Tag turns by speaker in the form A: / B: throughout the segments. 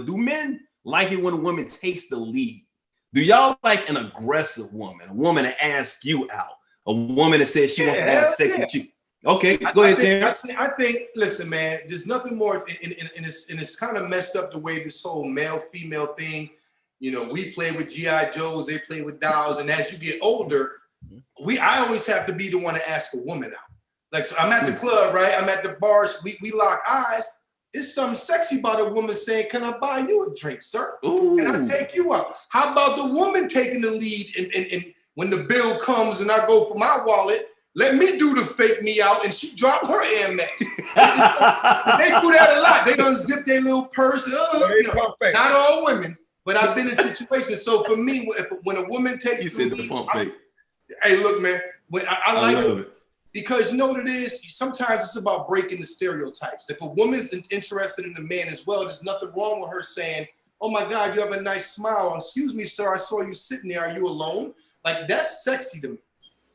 A: do men like it when a woman takes the lead? Do y'all like an aggressive woman, a woman that asks you out, a woman that says she wants to have sex with you? Okay, go ahead, Terrence.
B: I think, listen, man, there's nothing more, and it's kind of messed up the way this whole male-female thing, you know, we play with G.I. Joes, they play with dolls, and as you get older, I always have to be the one to ask a woman out. Like, so I'm at the club, right? I'm at the bars, we lock eyes. It's something sexy about a woman saying, can I buy you a drink, sir?
A: Ooh.
B: Can I take you out? How about the woman taking the lead and when the bill comes and I go for my wallet, let me do the fake me out and she drop her Amex. They do that a lot. They don't zip their little purse. Not all women, but I've been in situations. So for me, when a woman takes the lead, hey, look, man, I like it. Because you know what it is? Sometimes it's about breaking the stereotypes. If a woman's interested in a man as well, there's nothing wrong with her saying, oh my God, you have a nice smile. Excuse me, sir, I saw you sitting there. Are you alone? Like, that's sexy to me.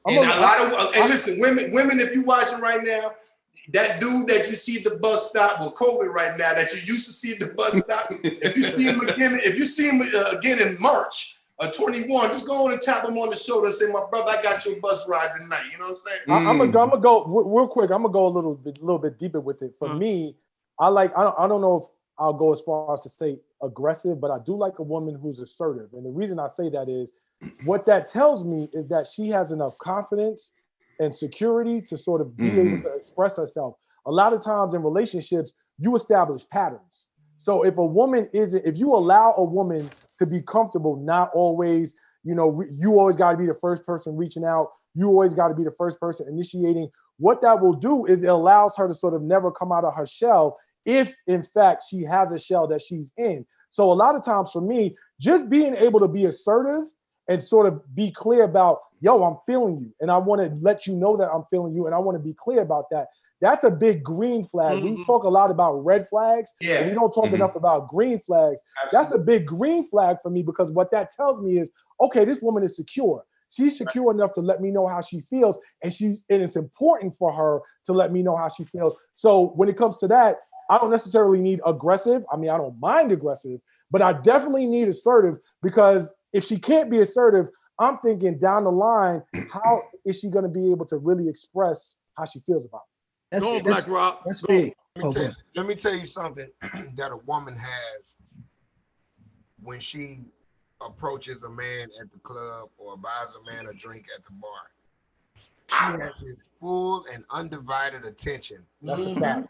B: And listen, women, if you're watching right now, that dude that you see at the bus stop, well, COVID right now, that you used to see at the bus stop, if you see him again in March, 21, just go on and tap him on the shoulder and say, my brother, I got your bus ride tonight. You know what I'm saying?
C: I'm gonna go real quick. I'm gonna go a little bit deeper with it. For me, I don't know if I'll go as far as to say aggressive, but I do like a woman who's assertive. And the reason I say that is what that tells me is that she has enough confidence and security to sort of be able to express herself. A lot of times in relationships, you establish patterns. So if you allow a woman to be comfortable, not always, you always got to be the first person reaching out. You always got to be the first person initiating. What that will do is it allows her to sort of never come out of her shell if, in fact, she has a shell that she's in. So a lot of times for me, just being able to be assertive and sort of be clear about, yo, I'm feeling you. And I want to let you know that I'm feeling you. And I want to be clear about that. That's a big green flag. We talk a lot about red flags, and we don't talk enough about green flags. Absolutely. That's a big green flag for me because what that tells me is, okay, this woman is secure. She's secure enough to let me know how she feels, and it's important for her to let me know how she feels. So when it comes to that, I don't necessarily need aggressive. I mean, I don't mind aggressive, but I definitely need assertive because if she can't be assertive, I'm thinking down the line, how is she going to be able to really express how she feels about it?
D: That's Rob. That's
E: big. Let me tell you something that a woman has when she approaches a man at the club or buys a man a drink at the bar. She has his full and undivided attention.
C: That's a fact.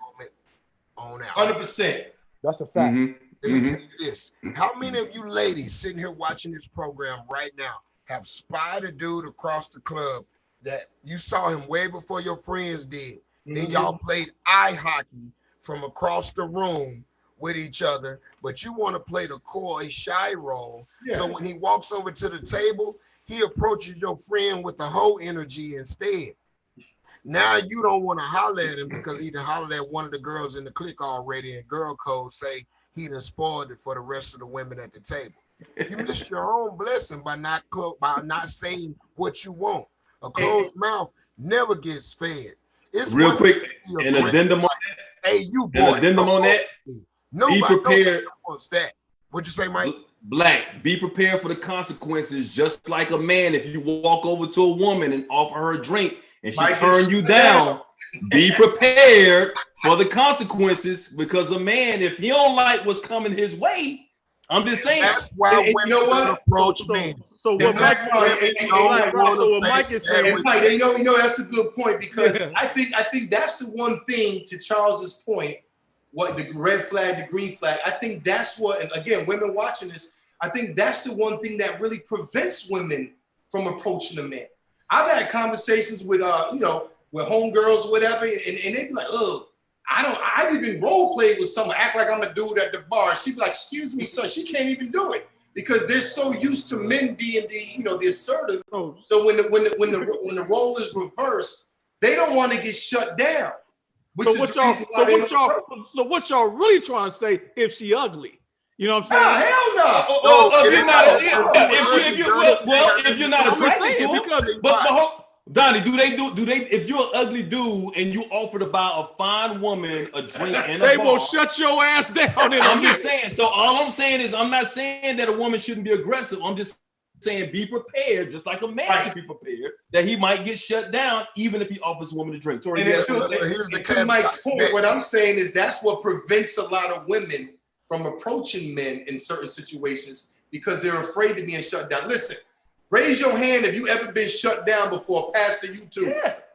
E: On out.
B: 100%.
C: That's a fact.
E: Let me tell you this. How many of you ladies sitting here watching this program right now have spied a dude across the club that you saw him way before your friends did? Then y'all played eye hockey from across the room with each other, but you want to play the coy, shy role. Yeah. So when he walks over to the table, he approaches your friend with the whole energy instead. Now you don't want to holler at him because he done hollered at one of the girls in the clique already, and girl code say he done spoiled it for the rest of the women at the table. You missed your own blessing by not saying what you want. A closed mouth never gets fed. It's
A: real quick, an addendum on that.
E: Hey, you boy.
A: An addendum on that. Be prepared.
E: Wants that. What'd you say, Mike?
A: Blaq, be prepared for the consequences. Just like a man, if you walk over to a woman and offer her a drink and she turn you down, be prepared for the consequences because a man, if he don't like what's coming his way, I'm just saying.
E: That's why
B: you know what?
E: Approach men.
D: So what Mike is saying,
B: you know, that's a good point because I think that's the one thing to Charles's point. What the red flag, the green flag. I think that's what, and again, women watching this, I think that's the one thing that really prevents women from approaching a man. I've had conversations with with homegirls or whatever, and they be like, oh. I've even role played with someone, act like I'm a dude at the bar. She'd be like, excuse me, sir. She can't even do it because they're so used to men being the assertive. Oh. So when the role is reversed, they don't want to get shut down.
D: So what y'all really trying to say if she ugly? You know what I'm saying?
B: Hell no.
A: If you're not attracted to her, Donnie, do they if you're an ugly dude and you offer to buy a fine woman a drink and a
D: they
A: bar,
D: will shut your ass down.
A: I'm just saying. So all I'm saying is I'm not saying that a woman shouldn't be aggressive. I'm just saying be prepared, just like a man should be prepared that he might get shut down even if he offers a woman a drink. Tori,
B: here's the my point. What I'm saying is that's what prevents a lot of women from approaching men in certain situations because they're afraid of being shut down. Listen, raise your hand if you ever been shut down before. Pastor, you too.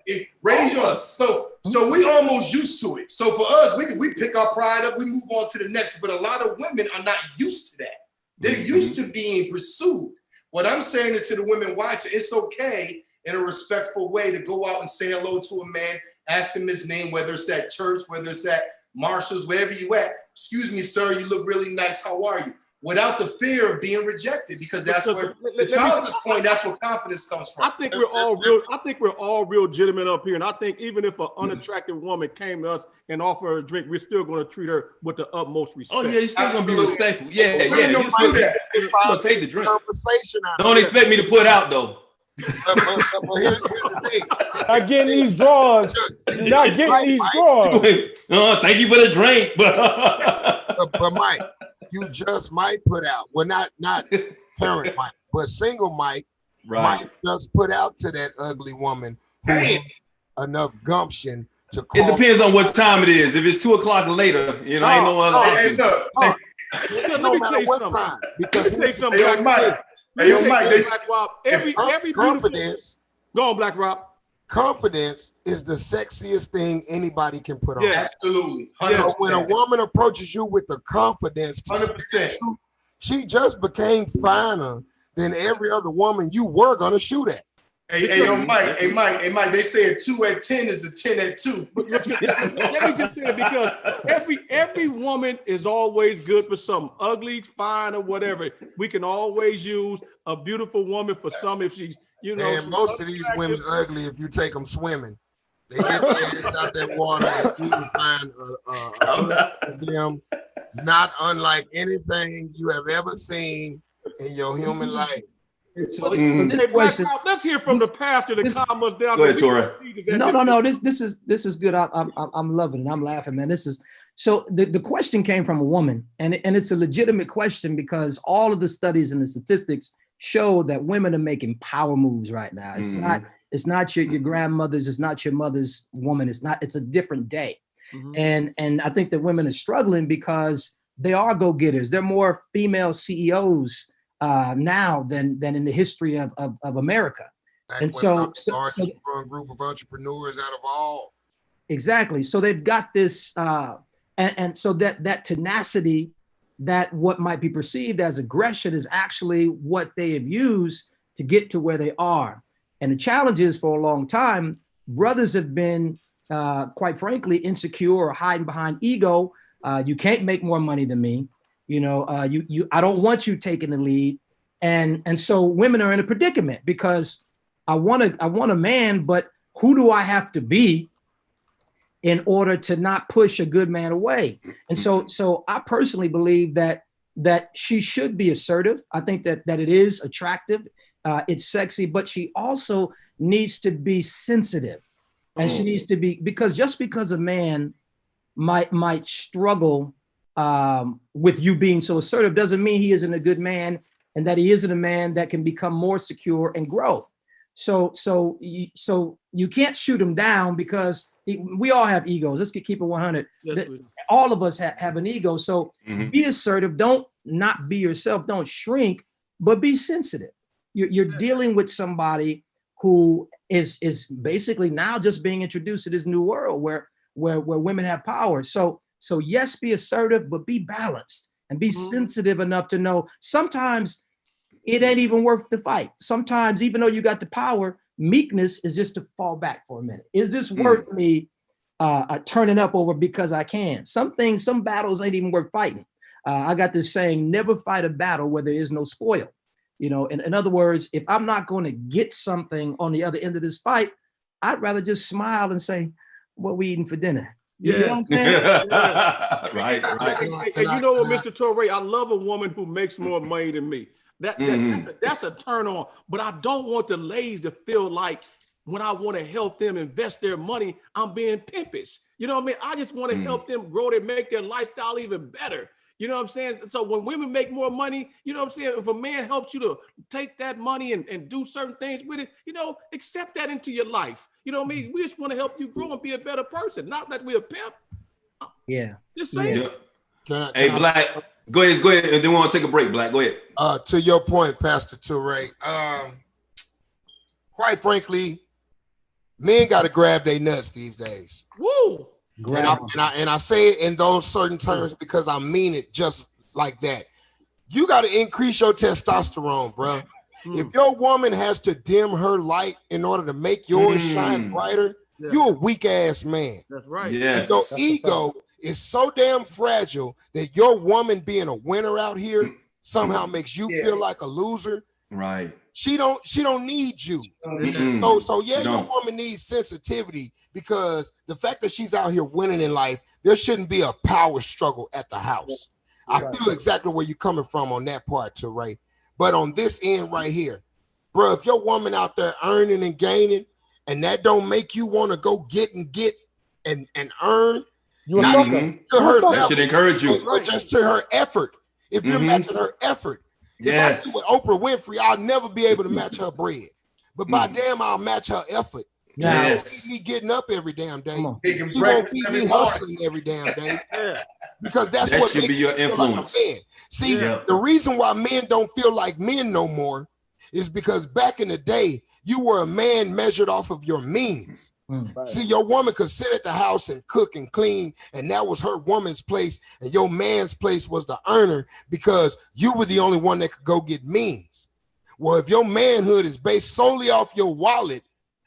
B: Yeah. Raise yours. So we almost used to it. So for us, we pick our pride up, we move on to the next. But a lot of women are not used to that. They're used to being pursued. What I'm saying is to the women watching, it's okay in a respectful way to go out and say hello to a man, ask him his name, whether it's at church, whether it's at Marshall's, wherever you at. Excuse me, sir, you look really nice. How are you? Without the fear of being rejected, because that's where, to Charles's point, that's where confidence comes from.
D: I think we're all real gentlemen up here, and I think even if an unattractive woman came to us and offered her a drink, we're still going to treat her with the utmost respect.
A: Oh yeah, you're still going to be respectful. Yeah. You're still going to take the drink. Don't expect me to put out though.
E: But here's the thing.
C: Not getting these draws. Not getting these draws.
A: Thank you for the drink,
E: but Mike, you just might put out. Well, not current Mike, but single Mike.
A: Right.
E: Might just put out to that ugly woman who has enough gumption to call.
A: It depends on what time it is. If it's 2 o'clock or later, ain't no other options.
D: Let me tell you something.
E: Time, because
B: Mike,
D: every
E: confidence.
D: Go on, Blaq Ron.
E: Confidence is the sexiest thing anybody can put on.
B: Yeah, absolutely. 100%.
E: So when a woman approaches you with the confidence,
B: 100%.
E: She just became finer than every other woman you were gonna shoot at.
B: Hey, Mike, they say a 2 at 10 is a 10 at 2.
D: Let me just say it because every woman is always good for something, ugly, fine, or whatever. We can always use a beautiful woman for some if she's,
E: And most of these women ugly if you take them swimming. They get their ass out that water and you can find them not unlike anything you have ever seen in your human life.
F: So this question,
D: let's hear from the pastor that calm us down.
A: Go ahead, Tori.
F: No. This is good. I'm loving it. I'm laughing, man. This is so. The question came from a woman, and it's a legitimate question because all of the studies and the statistics show that women are making power moves right now. It's not your grandmother's. It's not your mother's woman. It's a different day, and I think that women are struggling because they are go-getters. They're more female CEOs now than in the history of America. And so
E: group of entrepreneurs out of all.
F: Exactly. So they've got this and so that tenacity, that what might be perceived as aggression is actually what they have used to get to where they are. And the challenge is, for a long time, brothers have been quite frankly insecure or hiding behind ego. You can't make more money than me. I don't want you taking the lead. And so women are in a predicament because I want a man, but who do I have to be in order to not push a good man away? And so I personally believe that she should be assertive. I think that it is attractive. It's sexy, but she also needs to be sensitive. And she needs to be, because just because a man might struggle with you being so assertive doesn't mean he isn't a good man and that he isn't a man that can become more secure and grow. So you can't shoot him down because we all have egos. Let's keep it 100. Yes, all of us have an ego. So be assertive. Don't not be yourself. Don't shrink, but be sensitive. You're dealing with somebody who is basically now just being introduced to this new world where women have power. So yes, be assertive, but be balanced and be sensitive enough to know sometimes it ain't even worth the fight. Sometimes, even though you got the power, meekness is just to fall back for a minute. Is this worth me turning up over because I can? Some battles ain't even worth fighting. I got this saying, never fight a battle where there is no spoil. In other words, if I'm not going to get something on the other end of this fight, I'd rather just smile and say, what we eating for dinner? You know what I'm saying?
A: Right.
D: And you know what, Mr. Torrey, I love a woman who makes more money than me. That's a turn on. But I don't want the ladies to feel like when I want to help them invest their money, I'm being pimpish. You know what I mean? I just want to help them grow to make their lifestyle even better. You know what I'm saying? So when women make more money, you know what I'm saying? If a man helps you to take that money and do certain things with it, you know, accept that into your life. You know what I mean? We just want to help you grow and be a better person. Not that we're a pimp.
F: Yeah.
D: Just saying.
A: Yeah. Hey, Blaq, go ahead, and then we want to take a break, Blaq. Go ahead.
E: To your point, Pastor Toure, quite frankly, men got to grab their nuts these days.
D: Woo!
E: And I say it in those certain terms because I mean it just like that. You got to increase your testosterone, bro. If your woman has to dim her light in order to make yours shine brighter, you're a weak ass man.
D: That's right.
A: Yes.
E: Your ego is so damn fragile that your woman being a winner out here somehow makes you feel like a loser.
A: Right.
E: She don't need you. So your woman needs sensitivity because the fact that she's out here winning in life, there shouldn't be a power struggle at the house. I feel exactly where you're coming from on that part too, right? But on this end right here, bro, if your woman out there earning and gaining, and that don't make you want to go get and earn,
C: you that
A: should encourage you.
E: But just to her effort. If you're matching her effort.
A: Yes.
E: If I do with Oprah Winfrey, I'll never be able to match her bread. But by damn, I'll match her effort.
A: Yes.
E: Me getting up every damn day.
B: She
E: won't keep me hustling every damn day. Because that's
A: that
E: what
A: should
E: makes
A: be your
E: me feel
A: influence.
E: like a man. See, the reason why men don't feel like men no more is because back in the day, you were a man measured off of your means. See, your woman could sit at the house and cook and clean, and that was her woman's place, and your man's place was the earner because you were the only one that could go get means. Well, if your manhood is based solely off your wallet,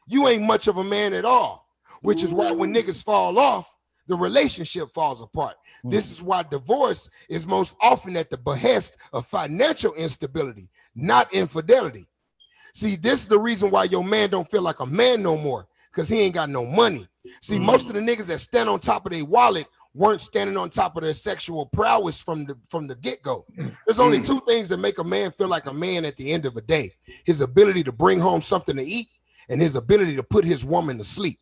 E: you ain't much of a man at all, which is why when niggas fall off, the relationship falls apart. This is why divorce is most often at the behest of financial instability, not infidelity. See, this is the reason why your man don't feel like a man no more, because he ain't got no money. See, most of the niggas that stand on top of their wallet weren't standing on top of their sexual prowess from the get-go. There's only two things that make a man feel like a man at the end of the day: his ability to bring home something to eat and his ability to put his woman to sleep.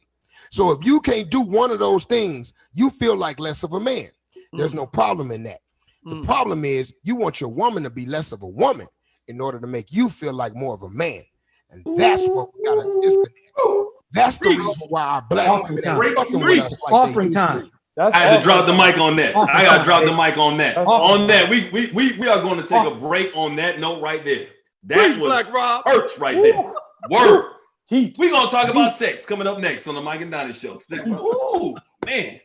E: So if you can't do one of those things, you feel like less of a man. There's no problem in that. The problem is you want your woman to be less of a woman in order to make you feel like more of a man. And that's what we gotta disconnect. That's the reason why our black women ain't fucking with us like they used to.
A: I had to drop the mic on that. I got to drop the mic on that. On that, we are going to take a break on that note right there. That was church right there. Word. We're going to talk about sex coming up next on the Mike and Donny Show. Ooh, man.